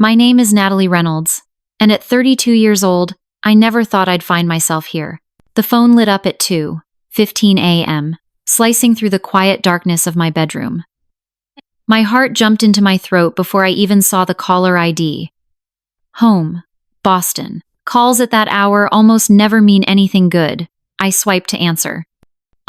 My name is Natalie Reynolds, and at 32 years old, I never thought I'd find myself here. The phone lit up at 2:15 a.m., slicing through the quiet darkness of my bedroom. My heart jumped into my throat before I even saw the caller ID. Home, Boston. Calls at that hour almost never mean anything good. I swiped to answer.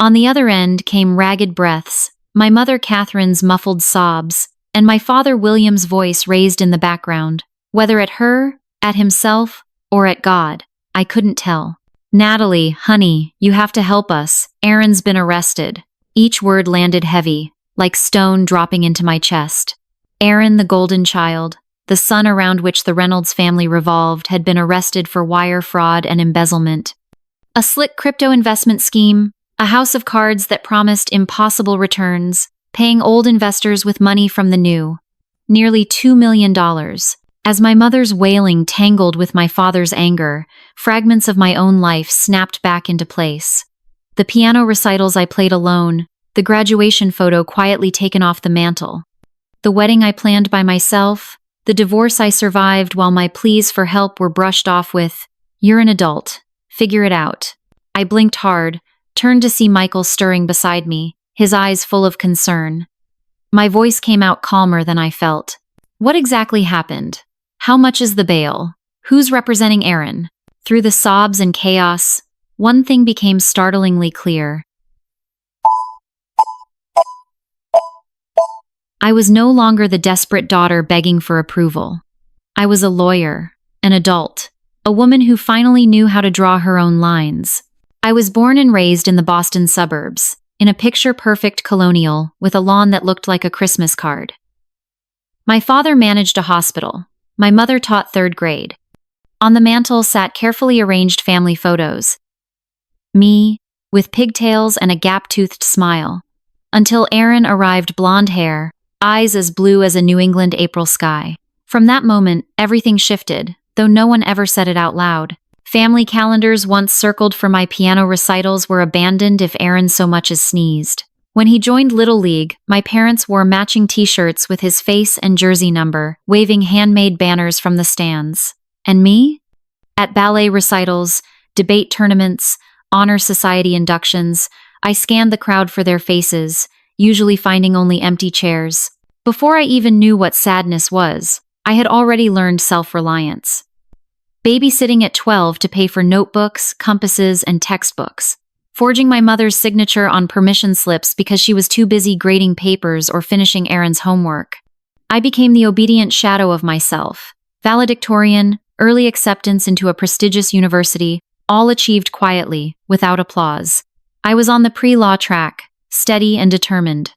On the other end came ragged breaths, my mother Catherine's muffled sobs, and my father William's voice raised in the background. Whether at her, at himself, or at God, I couldn't tell. Natalie, honey, you have to help us. Aaron's been arrested. Each word landed heavy, like stone dropping into my chest. Aaron, the golden child, the sun around which the Reynolds family revolved, had been arrested for wire fraud and embezzlement. A slick crypto investment scheme, a house of cards that promised impossible returns, paying old investors with money from the new. Nearly $2 million. As my mother's wailing tangled with my father's anger, fragments of my own life snapped back into place. The piano recitals I played alone, the graduation photo quietly taken off the mantel. The wedding I planned by myself, the divorce I survived while my pleas for help were brushed off with, "You're an adult. Figure it out." I blinked hard, turned to see Michael stirring beside me, his eyes full of concern. My voice came out calmer than I felt. "What exactly happened? How much is the bail? Who's representing Aaron?" Through the sobs and chaos, one thing became startlingly clear. I was no longer the desperate daughter begging for approval. I was a lawyer, an adult, a woman who finally knew how to draw her own lines. I was born and raised in the Boston suburbs, in a picture-perfect colonial with a lawn that looked like a Christmas card. My father managed a hospital. My mother taught third grade. On the mantel sat carefully arranged family photos. Me, with pigtails and a gap-toothed smile. Until Aaron arrived, blonde hair, eyes as blue as a New England April sky. From that moment, everything shifted, though no one ever said it out loud. Family calendars once circled for my piano recitals were abandoned if Aaron so much as sneezed. When he joined Little League, my parents wore matching t-shirts with his face and jersey number, waving handmade banners from the stands. And me? At ballet recitals, debate tournaments, honor society inductions, I scanned the crowd for their faces, usually finding only empty chairs. Before I even knew what sadness was, I had already learned self-reliance. Babysitting at 12 to pay for notebooks, compasses, and textbooks. Forging my mother's signature on permission slips because she was too busy grading papers or finishing Aaron's homework. I became the obedient shadow of myself. Valedictorian, early acceptance into a prestigious university, all achieved quietly, without applause. I was on the pre-law track, steady and determined.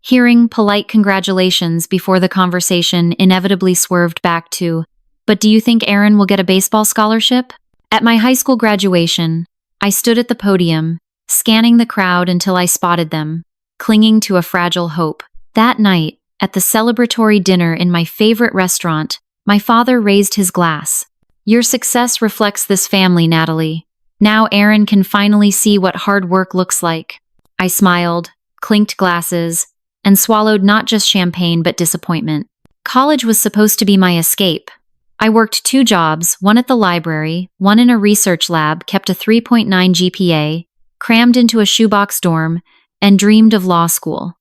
Hearing polite congratulations before the conversation inevitably swerved back to, "But do you think Aaron will get a baseball scholarship?" At my high school graduation, I stood at the podium, scanning the crowd until I spotted them, clinging to a fragile hope. That night, at the celebratory dinner in my favorite restaurant, my father raised his glass. "Your success reflects this family, Natalie. Now Aaron can finally see what hard work looks like." I smiled, clinked glasses, and swallowed not just champagne but disappointment. College was supposed to be my escape. I worked 2 jobs, one at the library, one in a research lab, kept a 3.9 GPA, crammed into a shoebox dorm, and dreamed of law school.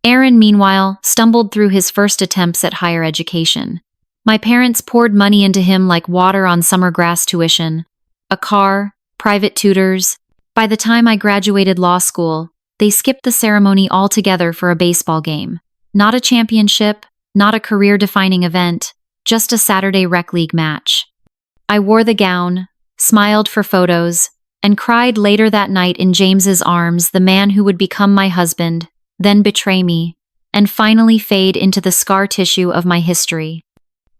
Aaron, meanwhile, stumbled through his first attempts at higher education. My parents poured money into him like water on summer grass tuition. A car, private tutors. By the time I graduated law school, they skipped the ceremony altogether for a baseball game. Not a championship, not a career-defining event, just a Saturday rec league match. I wore the gown, smiled for photos, and cried later that night in James's arms, the man who would become my husband, then betray me, and finally fade into the scar tissue of my history.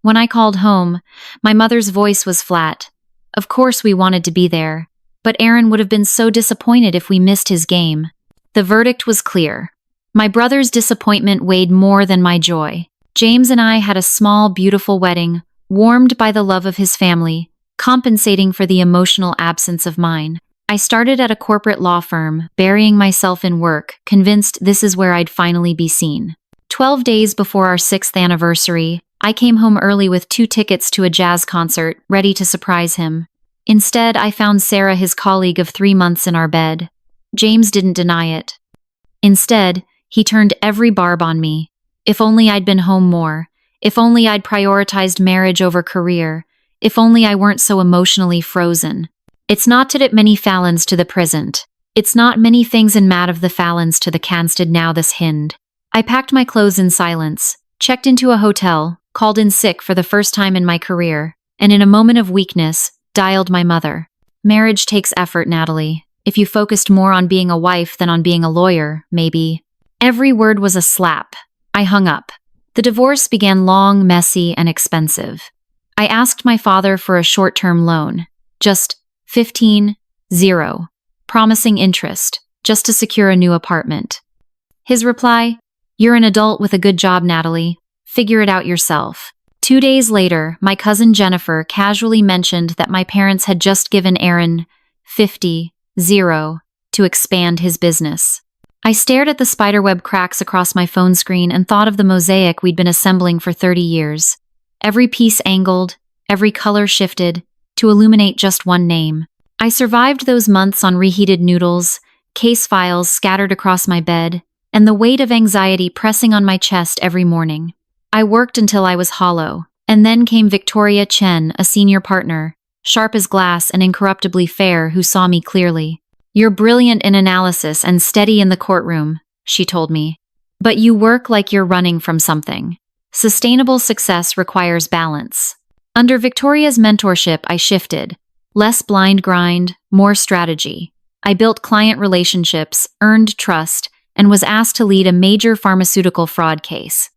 When I called home, my mother's voice was flat. Of course we wanted to be there, but Aaron would have been so disappointed if we missed his game. The verdict was clear. My brother's disappointment weighed more than my joy. James and I had a small, beautiful wedding, warmed by the love of his family, compensating for the emotional absence of mine. I started at a corporate law firm, burying myself in work, convinced this is where I'd finally be seen. 12 days before our 6th anniversary, I came home early with 2 tickets to a jazz concert, ready to surprise him. Instead, I found Sarah, his colleague of 3 months, in our bed. James didn't deny it. Instead, he turned every barb on me. If only I'd been home more. If only I'd prioritized marriage over career. If only I weren't so emotionally frozen. It's not to it many Fallons to the present. It's not many things in mat of the Fallons to the cansted now this hind. I packed my clothes in silence, checked into a hotel, called in sick for the first time in my career, and in a moment of weakness, dialed my mother. Marriage takes effort, Natalie. If you focused more on being a wife than on being a lawyer, maybe. Every word was a slap. I hung up. The divorce began long, messy, and expensive. I asked my father for a short-term loan. Just 15, 0. Promising interest, just to secure a new apartment. His reply, "You're an adult with a good job, Natalie. Figure it out yourself." 2 days later, my cousin Jennifer casually mentioned that my parents had just given Aaron 50, 0 to expand his business. I stared at the spiderweb cracks across my phone screen and thought of the mosaic we'd been assembling for 30 years. Every piece angled, every color shifted, to illuminate just one name. I survived those months on reheated noodles, case files scattered across my bed, and the weight of anxiety pressing on my chest every morning. I worked until I was hollow, and then came Victoria Chen, a senior partner, sharp as glass and incorruptibly fair, who saw me clearly. "You're brilliant in analysis and steady in the courtroom," she told me. "But you work like you're running from something. Sustainable success requires balance." Under Victoria's mentorship, I shifted. Less blind grind, more strategy. I built client relationships, earned trust, and was asked to lead a major pharmaceutical fraud case.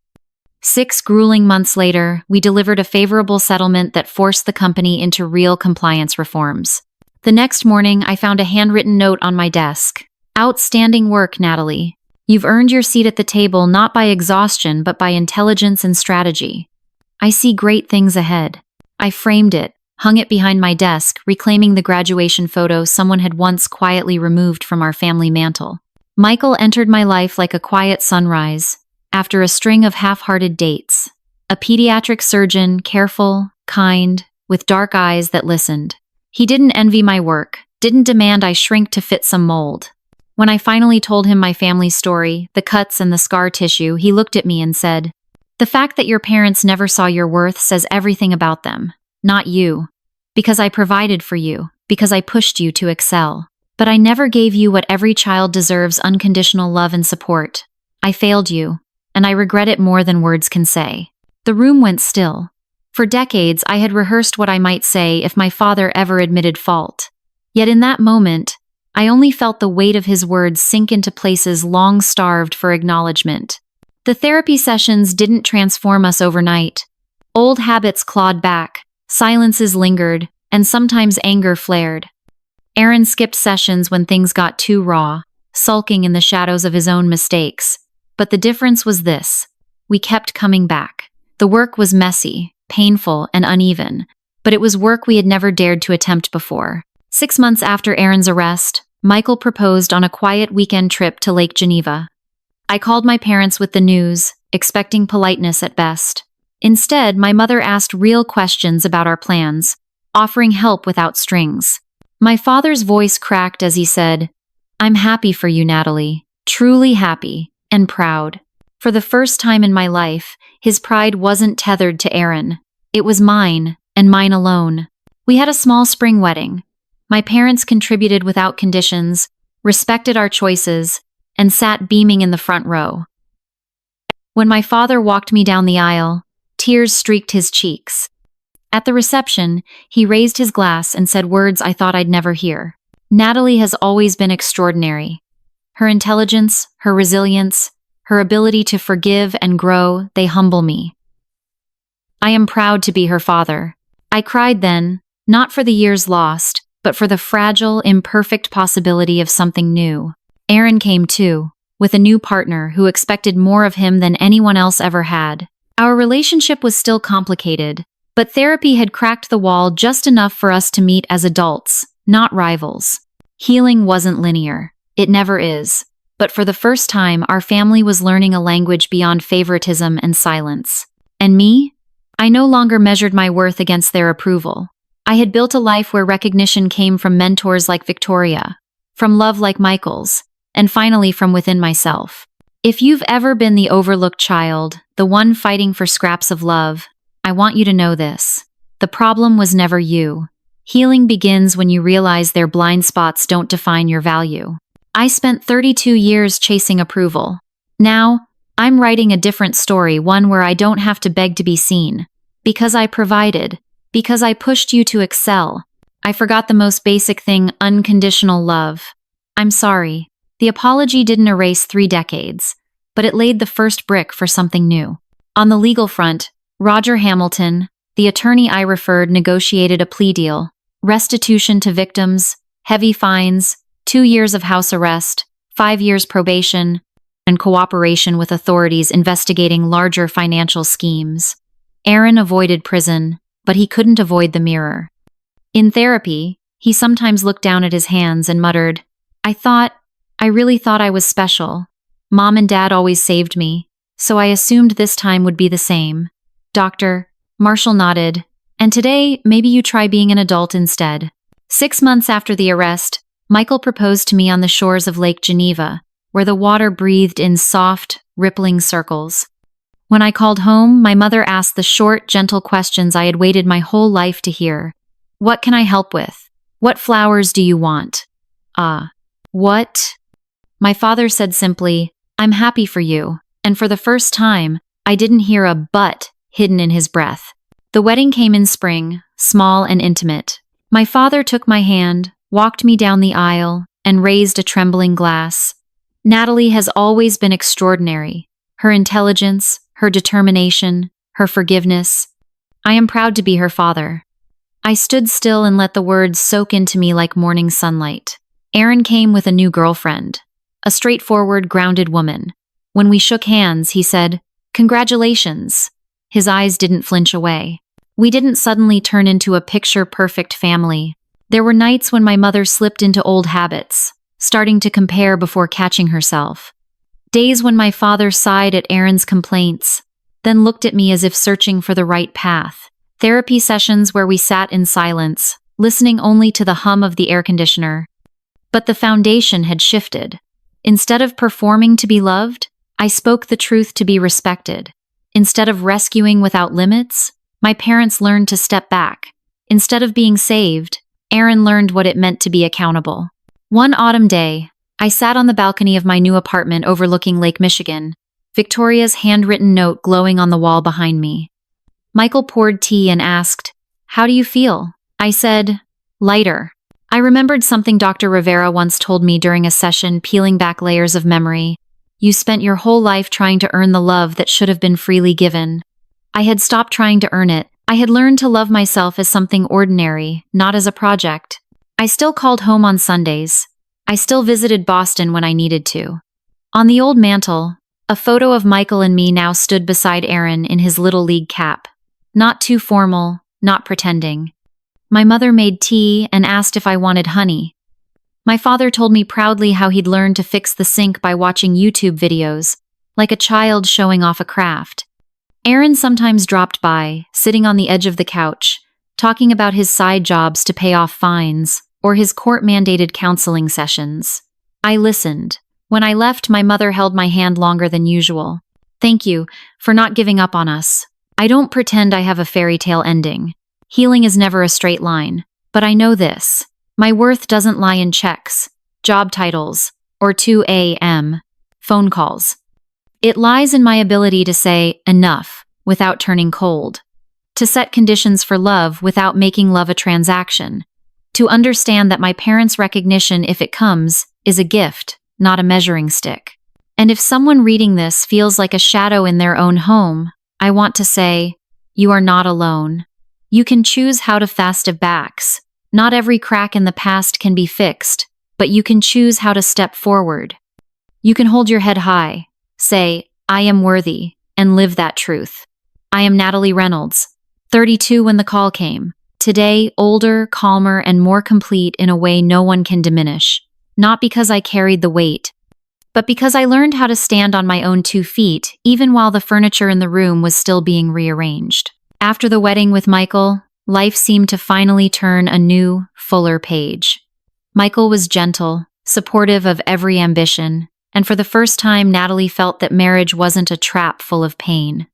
6 grueling months later, we delivered a favorable settlement that forced the company into real compliance reforms. The next morning, I found a handwritten note on my desk. "Outstanding work, Natalie. You've earned your seat at the table not by exhaustion but by intelligence and strategy. I see great things ahead." I framed it, hung it behind my desk, reclaiming the graduation photo someone had once quietly removed from our family mantle. Michael entered my life like a quiet sunrise, after a string of half-hearted dates. A pediatric surgeon, careful, kind, with dark eyes that listened. He didn't envy my work, didn't demand I shrink to fit some mold. When I finally told him my family story, the cuts and the scar tissue, he looked at me and said, "The fact that your parents never saw your worth says everything about them, not you. Because I provided for you, because I pushed you to excel. But I never gave you what every child deserves: unconditional love and support. I failed you, and I regret it more than words can say." The room went still. For decades, I had rehearsed what I might say if my father ever admitted fault. Yet in that moment, I only felt the weight of his words sink into places long starved for acknowledgement. The therapy sessions didn't transform us overnight. Old habits clawed back, silences lingered, and sometimes anger flared. Aaron skipped sessions when things got too raw, sulking in the shadows of his own mistakes. But the difference was this: we kept coming back. The work was messy, painful, and uneven, but it was work we had never dared to attempt before. 6 months after Aaron's arrest, Michael proposed on a quiet weekend trip to Lake Geneva. I called my parents with the news, expecting politeness at best. Instead, my mother asked real questions about our plans, offering help without strings. My father's voice cracked as he said, "I'm happy for you, Natalie, truly happy, and proud." For the first time in my life, his pride wasn't tethered to Aaron. It was mine, and mine alone. We had a small spring wedding. My parents contributed without conditions, respected our choices, and sat beaming in the front row. When my father walked me down the aisle, tears streaked his cheeks. At the reception, he raised his glass and said words I thought I'd never hear. "Natalie has always been extraordinary. Her intelligence, her resilience, her ability to forgive and grow, they humble me. I am proud to be her father." I cried then, not for the years lost, but for the fragile, imperfect possibility of something new. Aaron came too, with a new partner who expected more of him than anyone else ever had. Our relationship was still complicated, but therapy had cracked the wall just enough for us to meet as adults, not rivals. Healing wasn't linear. It never is. But for the first time, our family was learning a language beyond favoritism and silence. And me? I no longer measured my worth against their approval. I had built a life where recognition came from mentors like Victoria, from love like Michael's, and finally from within myself. If you've ever been the overlooked child, the one fighting for scraps of love, I want you to know this. The problem was never you. Healing begins when you realize their blind spots don't define your value. I spent 32 years chasing approval. Now, I'm writing a different story, one where I don't have to beg to be seen. Because I provided. Because I pushed you to excel. I forgot the most basic thing, unconditional love. I'm sorry. The apology didn't erase 3 decades, but it laid the first brick for something new. On the legal front, Roger Hamilton, the attorney I referred, negotiated a plea deal. Restitution to victims, heavy fines, 2 years of house arrest, 5 years probation, and cooperation with authorities investigating larger financial schemes. Aaron avoided prison, but he couldn't avoid the mirror. In therapy, he sometimes looked down at his hands and muttered, I really thought I was special. Mom and Dad always saved me, so I assumed this time would be the same. Doctor, Marshall nodded, and today, maybe you try being an adult instead. 6 months after the arrest, Michael proposed to me on the shores of Lake Geneva, where the water breathed in soft, rippling circles. When I called home, my mother asked the short, gentle questions I had waited my whole life to hear. What can I help with? What flowers do you want? What? My father said simply, I'm happy for you, and for the first time, I didn't hear a but hidden in his breath. The wedding came in spring, small and intimate. My father took my hand, walked me down the aisle, and raised a trembling glass. Natalie has always been extraordinary. Her intelligence, her determination, her forgiveness. I am proud to be her father. I stood still and let the words soak into me like morning sunlight. Aaron came with a new girlfriend, a straightforward, grounded woman. When we shook hands, he said, "Congratulations." His eyes didn't flinch away. We didn't suddenly turn into a picture-perfect family. There were nights when my mother slipped into old habits, starting to compare before catching herself. Days when my father sighed at Aaron's complaints, then looked at me as if searching for the right path. Therapy sessions where we sat in silence, listening only to the hum of the air conditioner. But the foundation had shifted. Instead of performing to be loved, I spoke the truth to be respected. Instead of rescuing without limits, my parents learned to step back. Instead of being saved, Aaron learned what it meant to be accountable. One autumn day, I sat on the balcony of my new apartment overlooking Lake Michigan, Victoria's handwritten note glowing on the wall behind me. Michael poured tea and asked, "How do you feel?" I said, "Lighter." I remembered something Dr. Rivera once told me during a session, peeling back layers of memory. You spent your whole life trying to earn the love that should have been freely given. I had stopped trying to earn it. I had learned to love myself as something ordinary, not as a project. I still called home on Sundays. I still visited Boston when I needed to. On the old mantle, a photo of Michael and me now stood beside Aaron in his Little League cap. Not too formal, not pretending. My mother made tea and asked if I wanted honey. My father told me proudly how he'd learned to fix the sink by watching YouTube videos, like a child showing off a craft. Aaron sometimes dropped by, sitting on the edge of the couch, talking about his side jobs to pay off fines, or his court-mandated counseling sessions. I listened. When I left, my mother held my hand longer than usual. Thank you for not giving up on us. I don't pretend I have a fairy tale ending. Healing is never a straight line. But I know this. My worth doesn't lie in checks, job titles, or 2 a.m. phone calls. It lies in my ability to say enough without turning cold. To set conditions for love without making love a transaction. To understand that my parents' recognition, if it comes, is a gift, not a measuring stick. And if someone reading this feels like a shadow in their own home, I want to say, you are not alone. You can choose how to fast of backs. Not every crack in the past can be fixed, but you can choose how to step forward. You can hold your head high, say, I am worthy, and live that truth. I am Natalie Reynolds, 32 when the call came. Today, older, calmer, and more complete in a way no one can diminish. Not because I carried the weight, but because I learned how to stand on my own 2 feet, even while the furniture in the room was still being rearranged. After the wedding with Michael, life seemed to finally turn a new, fuller page. Michael was gentle, supportive of every ambition, and for the first time Natalie felt that marriage wasn't a trap full of pain.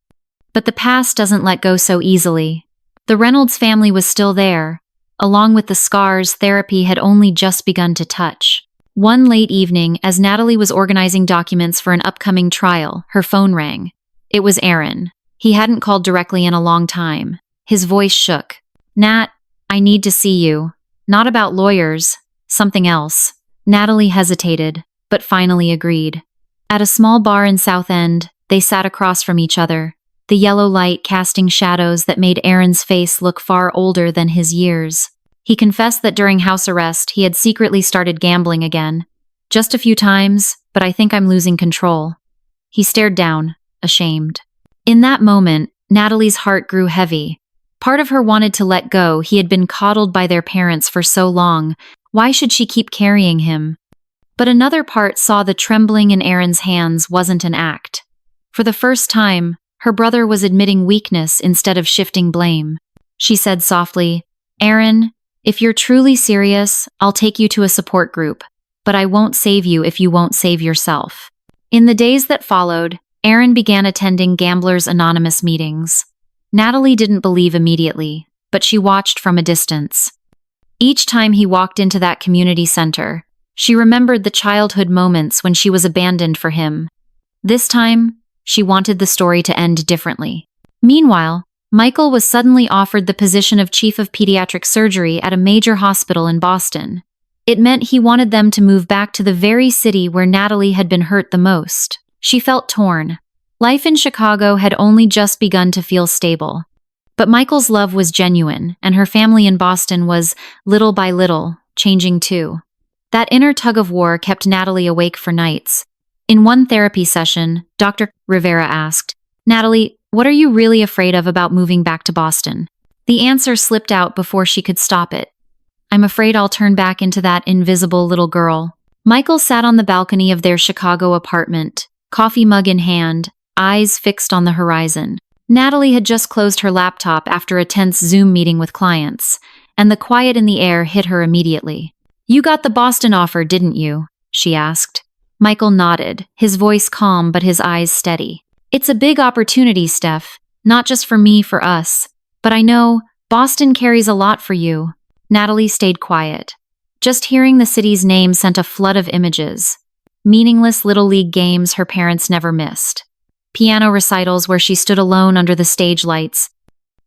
But the past doesn't let go so easily. The Reynolds family was still there, along with the scars therapy had only just begun to touch. One late evening, as Natalie was organizing documents for an upcoming trial, her phone rang. It was Aaron. He hadn't called directly in a long time. His voice shook. "Nat, I need to see you. Not about lawyers, something else." Natalie hesitated, but finally agreed. At a small bar in South End, they sat across from each other, the yellow light casting shadows that made Aaron's face look far older than his years. He confessed that during house arrest, he had secretly started gambling again. "Just a few times, but I think I'm losing control." He stared down, ashamed. In that moment, Natalie's heart grew heavy. Part of her wanted to let go. He had been coddled by their parents for so long. Why should she keep carrying him? But another part saw the trembling in Aaron's hands wasn't an act. For the first time, her brother was admitting weakness instead of shifting blame. She said softly, "Aaron, if you're truly serious, I'll take you to a support group, but I won't save you if you won't save yourself." In the days that followed, Aaron began attending Gamblers Anonymous meetings. Natalie didn't believe immediately, but she watched from a distance. Each time he walked into that community center, she remembered the childhood moments when she was abandoned for him. This time, she wanted the story to end differently. Meanwhile, Michael was suddenly offered the position of chief of pediatric surgery at a major hospital in Boston. It meant he wanted them to move back to the very city where Natalie had been hurt the most. She felt torn. Life in Chicago had only just begun to feel stable. But Michael's love was genuine, and her family in Boston was, little by little, changing too. That inner tug-of-war kept Natalie awake for nights. In one therapy session, Dr. Rivera asked, "Natalie, what are you really afraid of about moving back to Boston?" The answer slipped out before she could stop it. "I'm afraid I'll turn back into that invisible little girl." Michael sat on the balcony of their Chicago apartment, coffee mug in hand, eyes fixed on the horizon. Natalie had just closed her laptop after a tense Zoom meeting with clients, and the quiet in the air hit her immediately. "You got the Boston offer, didn't you?" she asked. Michael nodded, his voice calm but his eyes steady. "It's a big opportunity, Steph. Not just for me, for us. But I know Boston carries a lot for you." Natalie stayed quiet. Just hearing the city's name sent a flood of images. Meaningless Little League games her parents never missed. Piano recitals where she stood alone under the stage lights.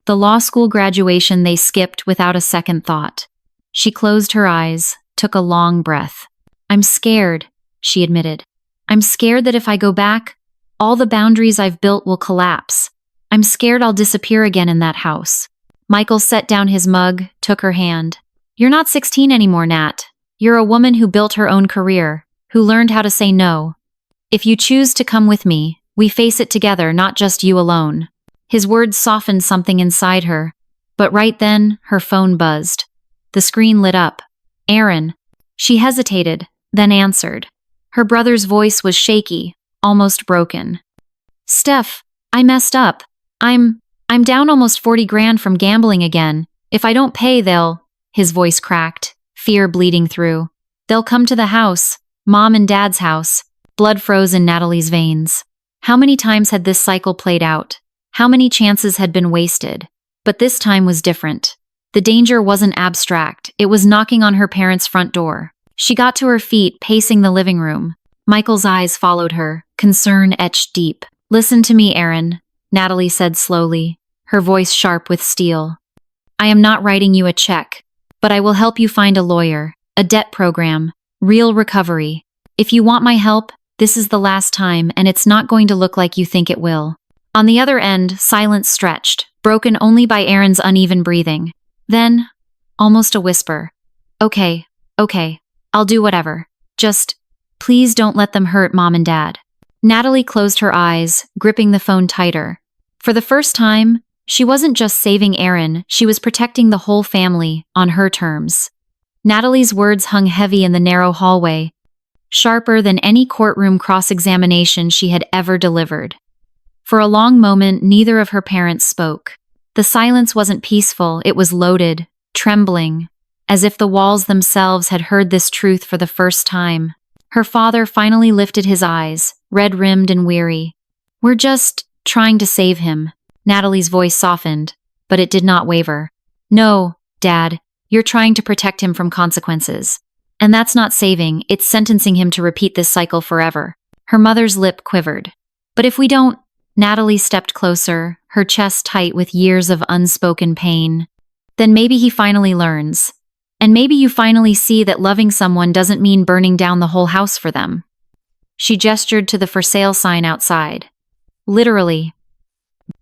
The law school graduation they skipped without a second thought. She closed her eyes, took a long breath. "I'm scared," she admitted. "I'm scared that if I go back, all the boundaries I've built will collapse. I'm scared I'll disappear again in that house." Michael set down his mug, took her hand. "You're not 16 anymore, Nat. You're a woman who built her own career, who learned how to say no. If you choose to come with me, we face it together, not just you alone." His words softened something inside her, but right then, her phone buzzed. The screen lit up. "Aaron." She hesitated, then answered. Her brother's voice was shaky, almost broken. "Steph, I messed up. I'm down almost 40 grand from gambling again. If I don't pay, His voice cracked, fear bleeding through. "They'll come to the house, Mom and Dad's house." Blood froze in Natalie's veins. How many times had this cycle played out? How many chances had been wasted? But this time was different. The danger wasn't abstract, it was knocking on her parents' front door. She got to her feet, pacing the living room. Michael's eyes followed her, concern etched deep. "Listen to me, Aaron," Natalie said slowly, her voice sharp with steel. "I am not writing you a check, but I will help you find a lawyer, a debt program, real recovery. If you want my help, this is the last time, and it's not going to look like you think it will." On the other end, silence stretched, broken only by Aaron's uneven breathing. Then, almost a whisper, Okay, I'll do whatever. Just, please don't let them hurt Mom and Dad." Natalie closed her eyes, gripping the phone tighter. For the first time, she wasn't just saving Aaron, she was protecting the whole family, on her terms. Natalie's words hung heavy in the narrow hallway, sharper than any courtroom cross-examination she had ever delivered. For a long moment, neither of her parents spoke. The silence wasn't peaceful, it was loaded, trembling, as if the walls themselves had heard this truth for the first time. Her father finally lifted his eyes, red-rimmed and weary. "We're just trying to save him." Natalie's voice softened, but it did not waver. "No, Dad, you're trying to protect him from consequences. And that's not saving, it's sentencing him to repeat this cycle forever." Her mother's lip quivered. "But if we don't—" Natalie stepped closer, her chest tight with years of unspoken pain. "Then maybe he finally learns. And maybe you finally see that loving someone doesn't mean burning down the whole house for them." She gestured to the for sale sign outside. Literally.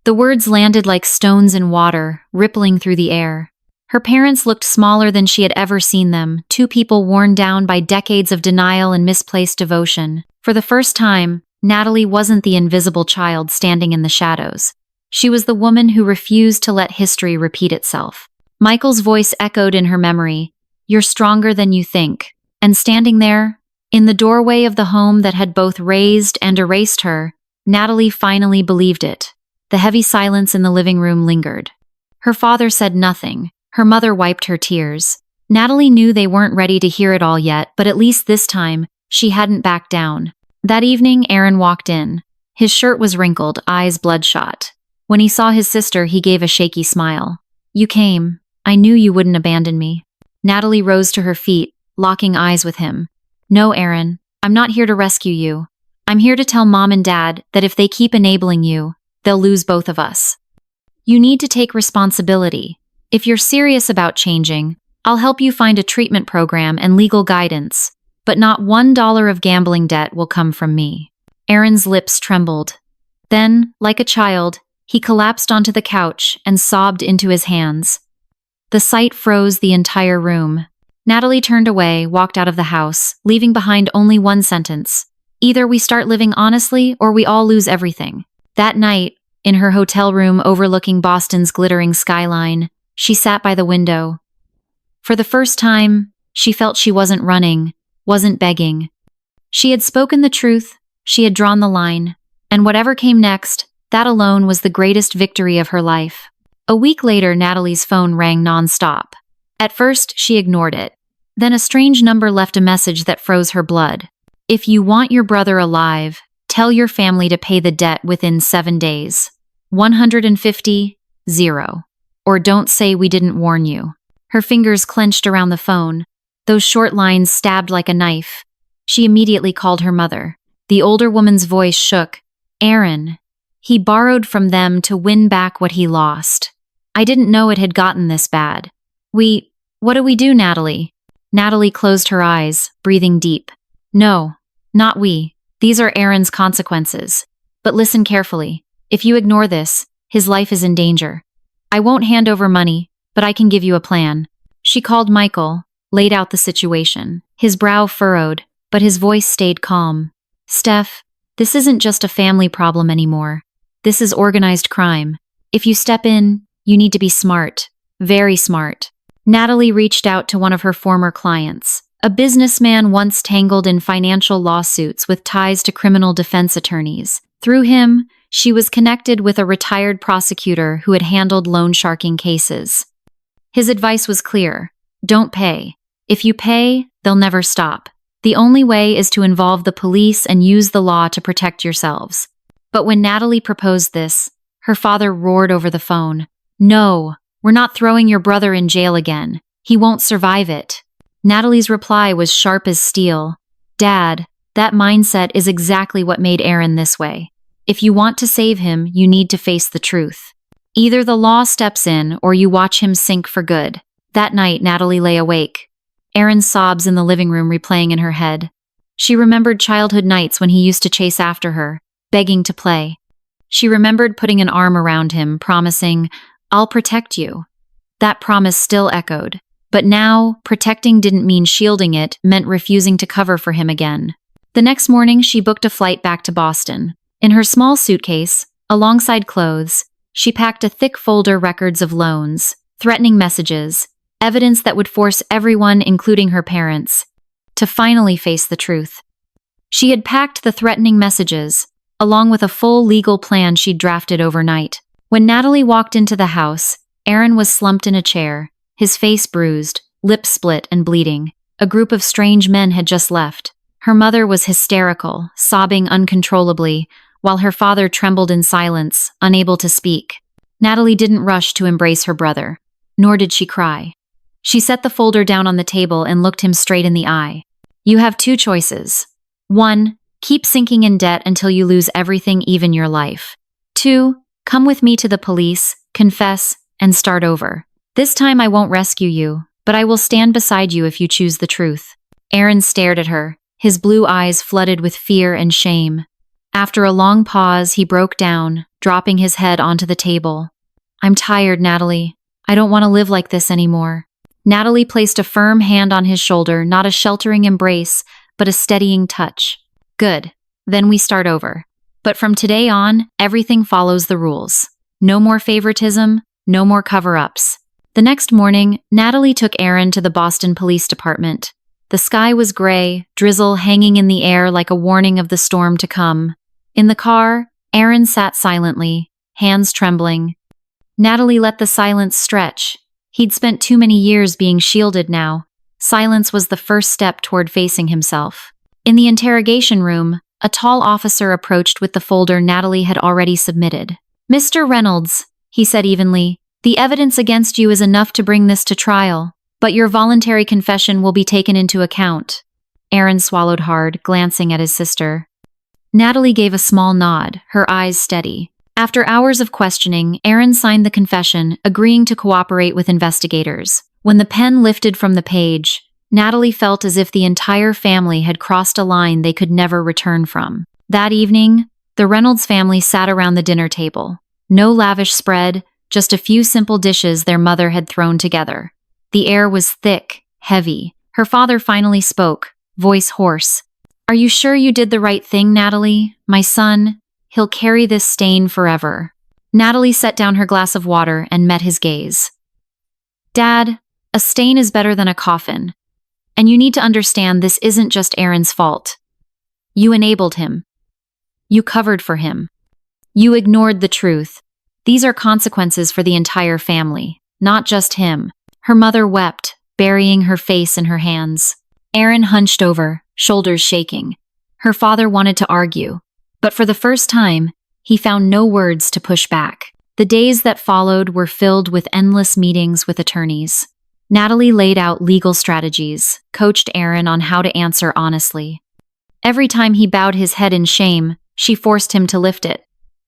The words landed like stones in water, rippling through the air. Her parents looked smaller than she had ever seen them, two people worn down by decades of denial and misplaced devotion. For the first time, Natalie wasn't the invisible child standing in the shadows. She was the woman who refused to let history repeat itself. Michael's voice echoed in her memory, "You're stronger than you think." And standing there, in the doorway of the home that had both raised and erased her, Natalie finally believed it. The heavy silence in the living room lingered. Her father said nothing. Her mother wiped her tears. Natalie knew they weren't ready to hear it all yet, but at least this time, she hadn't backed down. That evening, Aaron walked in. His shirt was wrinkled, eyes bloodshot. When he saw his sister, he gave a shaky smile. "You came. I knew you wouldn't abandon me." Natalie rose to her feet, locking eyes with him. "No, Aaron, I'm not here to rescue you. I'm here to tell Mom and Dad that if they keep enabling you, they'll lose both of us. You need to take responsibility. If you're serious about changing, I'll help you find a treatment program and legal guidance, but not $1 of gambling debt will come from me." Aaron's lips trembled. Then, like a child, he collapsed onto the couch and sobbed into his hands. The sight froze the entire room. Natalie turned away, walked out of the house, leaving behind only one sentence. "Either we start living honestly or we all lose everything." That night, in her hotel room overlooking Boston's glittering skyline, she sat by the window. For the first time, she felt she wasn't running, wasn't begging. She had spoken the truth, she had drawn the line, and whatever came next, that alone was the greatest victory of her life. A week later, Natalie's phone rang nonstop. At first, she ignored it. Then a strange number left a message that froze her blood. "If you want your brother alive, tell your family to pay the debt within 7 days. 150, 0. Or don't say we didn't warn you." Her fingers clenched around the phone. Those short lines stabbed like a knife. She immediately called her mother. The older woman's voice shook. "Aaron. He borrowed from them to win back what he lost. I didn't know it had gotten this bad. What do we do, Natalie?" Natalie closed her eyes, breathing deep. "No, not we. These are Aaron's consequences. But listen carefully. If you ignore this, his life is in danger. I won't hand over money, but I can give you a plan." She called Michael, laid out the situation. His brow furrowed, but his voice stayed calm. "Steph, this isn't just a family problem anymore. This is organized crime. If you step in, you need to be smart. Very smart." Natalie reached out to one of her former clients, a businessman once tangled in financial lawsuits with ties to criminal defense attorneys. Through him, she was connected with a retired prosecutor who had handled loan sharking cases. His advice was clear. Don't pay. If you pay, they'll never stop. The only way is to involve the police and use the law to protect yourselves. But when Natalie proposed this, her father roared over the phone. "No, we're not throwing your brother in jail again. He won't survive it." Natalie's reply was sharp as steel. "Dad, that mindset is exactly what made Aaron this way. If you want to save him, you need to face the truth. Either the law steps in or you watch him sink for good." That night, Natalie lay awake. Aaron's sobs in the living room replaying in her head. She remembered childhood nights when he used to chase after her, begging to play. She remembered putting an arm around him, promising, "I'll protect you." That promise still echoed. But now, protecting didn't mean shielding, it meant refusing to cover for him again. The next morning, she booked a flight back to Boston. In her small suitcase, alongside clothes, she packed a thick folder records of loans, threatening messages, evidence that would force everyone, including her parents, to finally face the truth. She had packed the threatening messages, along with a full legal plan she'd drafted overnight. When Natalie walked into the house, Aaron was slumped in a chair, his face bruised, lips split and bleeding. A group of strange men had just left. Her mother was hysterical, sobbing uncontrollably, while her father trembled in silence, unable to speak. Natalie didn't rush to embrace her brother, nor did she cry. She set the folder down on the table and looked him straight in the eye. You have two choices. 1. Keep sinking in debt until you lose everything, even your life. 2. Come with me to the police, confess, and start over. This time I won't rescue you, but I will stand beside you if you choose the truth. Aaron stared at her, his blue eyes flooded with fear and shame. After a long pause, he broke down, dropping his head onto the table. I'm tired, Natalie. I don't want to live like this anymore. Natalie placed a firm hand on his shoulder, not a sheltering embrace, but a steadying touch. Good. Then we start over. But from today on, everything follows the rules. No more favoritism, no more cover-ups. The next morning, Natalie took Aaron to the Boston Police Department. The sky was gray, drizzle hanging in the air like a warning of the storm to come. In the car, Aaron sat silently, hands trembling. Natalie let the silence stretch. He'd spent too many years being shielded now. Silence was the first step toward facing himself. In the interrogation room, a tall officer approached with the folder Natalie had already submitted. Mr. Reynolds, he said evenly, the evidence against you is enough to bring this to trial, but your voluntary confession will be taken into account. Aaron swallowed hard, glancing at his sister. Natalie gave a small nod, her eyes steady. After hours of questioning, Aaron signed the confession, agreeing to cooperate with investigators. When the pen lifted from the page, Natalie felt as if the entire family had crossed a line they could never return from. That evening, the Reynolds family sat around the dinner table. No lavish spread, just a few simple dishes their mother had thrown together. The air was thick, heavy. Her father finally spoke, voice hoarse. Are you sure you did the right thing, Natalie? My son, he'll carry this stain forever. Natalie set down her glass of water and met his gaze. Dad, a stain is better than a coffin. And you need to understand this isn't just Aaron's fault. You enabled him. You covered for him. You ignored the truth. These are consequences for the entire family, not just him. Her mother wept, burying her face in her hands. Aaron hunched over, shoulders shaking. Her father wanted to argue, but for the first time, he found no words to push back. The days that followed were filled with endless meetings with attorneys. Natalie laid out legal strategies, coached Aaron on how to answer honestly. Every time he bowed his head in shame, she forced him to lift it.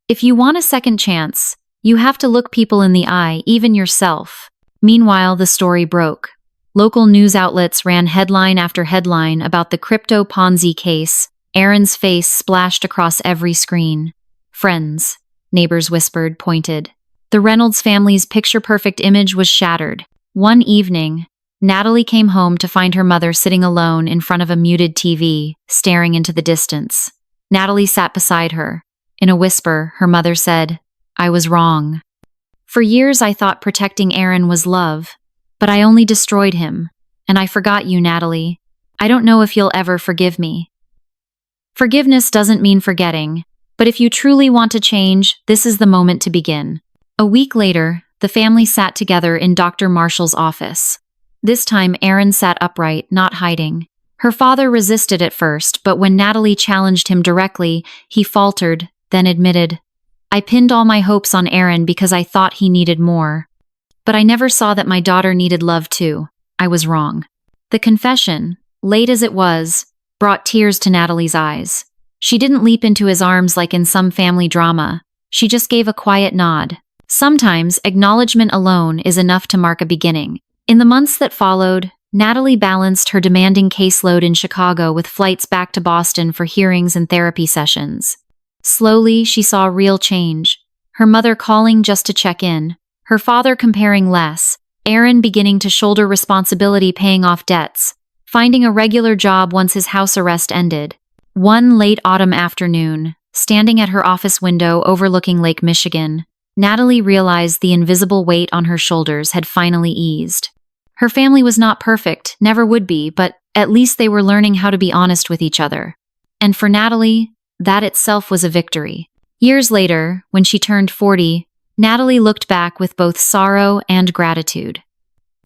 If you want a second chance, you have to look people in the eye, even yourself. Meanwhile, the story broke. Local news outlets ran headline after headline about the crypto Ponzi case. Aaron's face splashed across every screen. Friends, neighbors whispered, pointed. The Reynolds family's picture-perfect image was shattered. One evening, Natalie came home to find her mother sitting alone in front of a muted TV, staring into the distance. Natalie sat beside her. In a whisper, her mother said, I was wrong. For years I thought protecting Aaron was love, but I only destroyed him. And I forgot you, Natalie. I don't know if you'll ever forgive me. Forgiveness doesn't mean forgetting, but if you truly want to change, this is the moment to begin. A week later, the family sat together in Dr. Marshall's office. This time, Aaron sat upright, not hiding. Her father resisted at first, but when Natalie challenged him directly, he faltered, then admitted, I pinned all my hopes on Aaron because I thought he needed more. But I never saw that my daughter needed love too. I was wrong. The confession, late as it was, brought tears to Natalie's eyes. She didn't leap into his arms like in some family drama. She just gave a quiet nod. Sometimes, acknowledgement alone is enough to mark a beginning. In the months that followed, Natalie balanced her demanding caseload in Chicago with flights back to Boston for hearings and therapy sessions. Slowly, she saw real change. Her mother calling just to check in, her father comparing less, Aaron beginning to shoulder responsibility paying off debts, finding a regular job once his house arrest ended. One late autumn afternoon, standing at her office window overlooking Lake Michigan, Natalie realized the invisible weight on her shoulders had finally eased. Her family was not perfect, never would be, but at least they were learning how to be honest with each other. And for Natalie, that itself was a victory. Years later, when she turned 40, Natalie looked back with both sorrow and gratitude.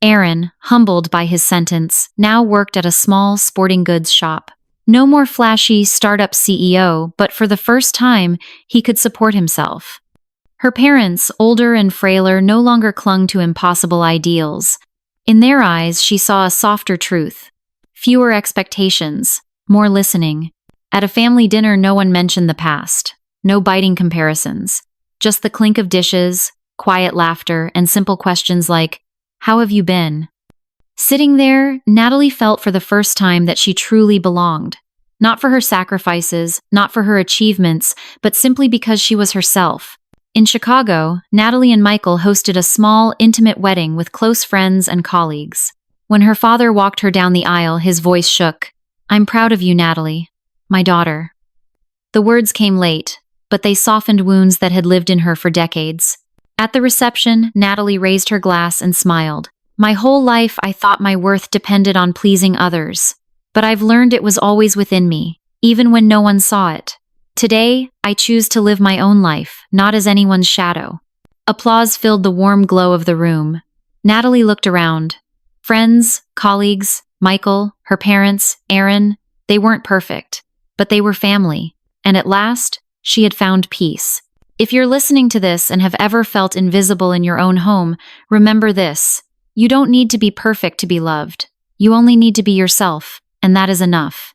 Aaron, humbled by his sentence, now worked at a small sporting goods shop. No more flashy startup CEO, but for the first time, he could support himself. Her parents, older and frailer, no longer clung to impossible ideals. In their eyes, she saw a softer truth. Fewer expectations, more listening. At a family dinner, no one mentioned the past. No biting comparisons. Just the clink of dishes, quiet laughter, and simple questions like, "How have you been?" Sitting there, Natalie felt for the first time that she truly belonged. Not for her sacrifices, not for her achievements, but simply because she was herself. In Chicago, Natalie and Michael hosted a small, intimate wedding with close friends and colleagues. When her father walked her down the aisle, his voice shook. "I'm proud of you, Natalie. My daughter." The words came late, but they softened wounds that had lived in her for decades. At the reception, Natalie raised her glass and smiled. "My whole life I thought my worth depended on pleasing others. But I've learned it was always within me, even when no one saw it. Today, I choose to live my own life, not as anyone's shadow." Applause filled the warm glow of the room. Natalie looked around. Friends, colleagues, Michael, her parents, Aaron, they weren't perfect, but they were family. And at last, she had found peace. If you're listening to this and have ever felt invisible in your own home, remember this. You don't need to be perfect to be loved. You only need to be yourself, and that is enough.